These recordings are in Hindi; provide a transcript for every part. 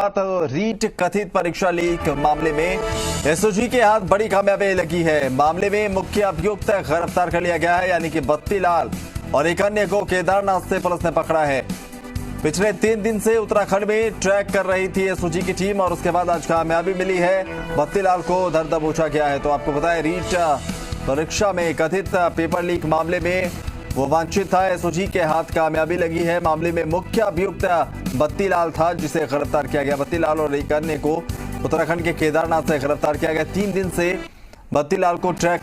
तो रीट कथित परीक्षा लीक मामले में एसओजी के हाथ बड़ी कामयाबी लगी है। मामले में मुख्य अभियुक्त गिरफ्तार कर लिया गया है, यानी कि बत्ती लाल और एक अन्य को केदारनाथ से पुलिस ने पकड़ा है। पिछले 3 दिन से उत्तराखंड में ट्रैक कर रही थी एसओजी की टीम और उसके बाद आज कामयाबी मिली है। बत्ती लाल को धर दबोचा गया है। तो आपको बताएं, रीट परीक्षा में कथित पेपर लीक मामले में वो वांछित था, एसओजी के हाथ कामयाबी लगी है। मामले में मुख्य अभियुक्त बत्ती लाल था, जिसे गिरफ्तार किया गया। बत्ती लाल और एक अन्य को उत्तराखंड के केदारनाथ से गिरफ्तार किया गया। 3 दिन से बत्ती लाल को ट्रैक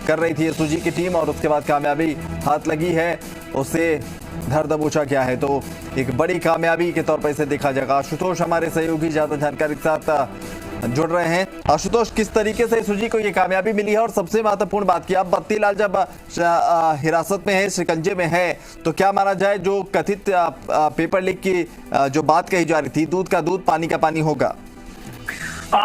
कर रही थी एसओजी की टीम और उसके बाद कामयाबी हाथ लगी है, उसे धर दबोचा गया है। तो एक बड़ी कामयाबी के तौर पर इसे देखा जाएगा। आशुतोष हमारे सहयोगी ज्यादा जानकारी के साथ जुड़ रहे हैं। आशुतोष, किस तरीके से एसओजी को ये कामयाबी मिली है और सबसे महत्वपूर्ण बात की, अब बत्ती लाल जब हिरासत में है, शिकंजे में है, तो क्या माना जाए जो कथित पेपर लीक की जो बात कही जा रही थी, दूध का दूध पानी का पानी होगा?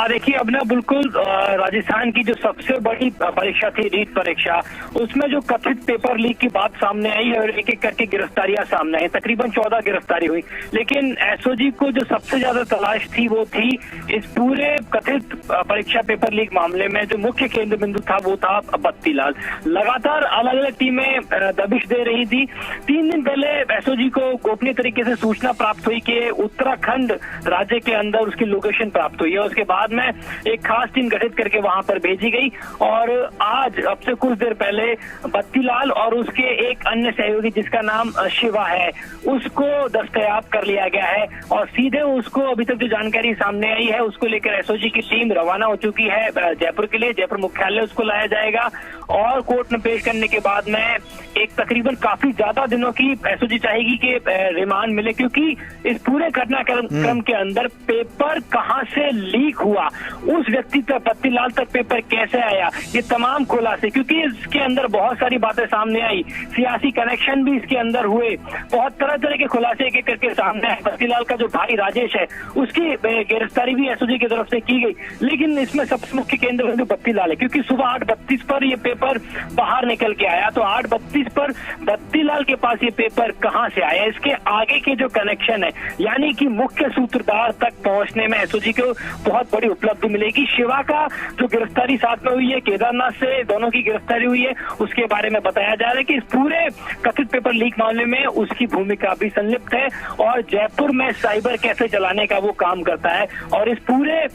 देखिए, अब ना बिल्कुल राजस्थान की जो सबसे बड़ी परीक्षा थी रीट परीक्षा, उसमें जो कथित पेपर लीक की बात सामने आई है और एक एक करके गिरफ्तारियां सामने आई, तकरीबन 14 गिरफ्तारी हुई। लेकिन एसओजी को जो सबसे ज्यादा तलाश थी वो थी इस पूरे कथित परीक्षा पेपर लीक मामले में जो मुख्य केंद्र बिंदु था वो था बत्ती लाल। लगातार अलग अलग टीमें दबिश दे रही थी। 3 दिन पहले एसओजी को गोपनीय तरीके से सूचना प्राप्त हुई कि उत्तराखंड राज्य के अंदर उसकी लोकेशन प्राप्त हुई है। उसके बाद में एक खास टीम गठित करके वहां पर भेजी गई और आज अब से कुछ देर पहले बत्ती लाल और उसके एक अन्य सहयोगी जिसका नाम शिवा है, उसको दस्तयाब कर लिया गया है और सीधे उसको, अभी तक जो जानकारी सामने आई है, उसको लेकर एसओजी की टीम रवाना हो चुकी है जयपुर के लिए। जयपुर मुख्यालय उसको लाया जाएगा और कोर्ट में पेश करने के बाद में एक तकरीबन काफी ज्यादा दिनों की एसओजी चाहेगी कि रिमांड मिले, क्योंकि इस पूरे घटनाक्रम के अंदर पेपर कहां से लीक हुआ, उस व्यक्ति तक, बत्ती लाल तक पेपर कैसे आया, ये तमाम खुलासे, क्योंकि इसके अंदर बहुत सारी बातें सामने आई, सियासी कनेक्शन भी इसके अंदर हुए, बहुत तरह तरह के खुलासे एक एक करके सामने आए। बत्ती लाल का जो भाई राजेश है उसकी गिरफ्तारी भी एसओजी की तरफ से की गई। लेकिन इसमें सबसे मुख्य केंद्र बिंदु बत्ती लाल है, क्योंकि सुबह 8:32 पर ये पेपर बाहर निकल के आया। तो 8:32 पर बत्ती लाल के पास ये पेपर कहां से आया, इसके आगे के जो कनेक्शन है, यानी कि मुख्य सूत्रधार तक पहुंचने में एसओजी को बहुत बड़ी उपलब्धि मिलेगी। शिवा का जो गिरफ्तारी साथ में हुई है, केदारनाथ से दोनों की गिरफ्तारी हुई है, उसके बारे में बताया जा रहा है कि इस पूरे कथित पेपर लीक मामले में उसकी भूमिका भी संलिप्त है और जयपुर में साइबर कैफे चलाने का वो काम करता है और इस पूरे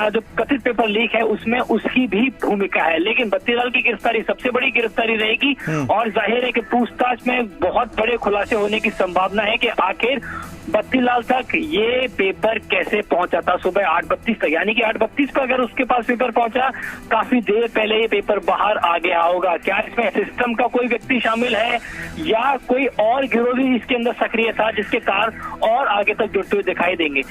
जो कथित पेपर लीक है उसमें उसकी भी भूमिका है। लेकिन बत्ती लाल की गिरफ्तारी सबसे बड़ी गिरफ्तारी रहेगी और जाहिर है कि पूछताछ में बहुत बड़े खुलासे होने की संभावना है कि आखिर बत्ती लाल तक ये पेपर कैसे पहुंचा था सुबह 8:32 तक, यानी कि 8:32 पर अगर उसके पास पेपर पहुंचा, काफी देर पहले ये पेपर बाहर आ गया होगा। क्या इसमें सिस्टम का कोई व्यक्ति शामिल है या कोई और गिरोह भी इसके अंदर सक्रिय था जिसके कारण और आगे तक जुड़ते हुए दिखाई देंगे।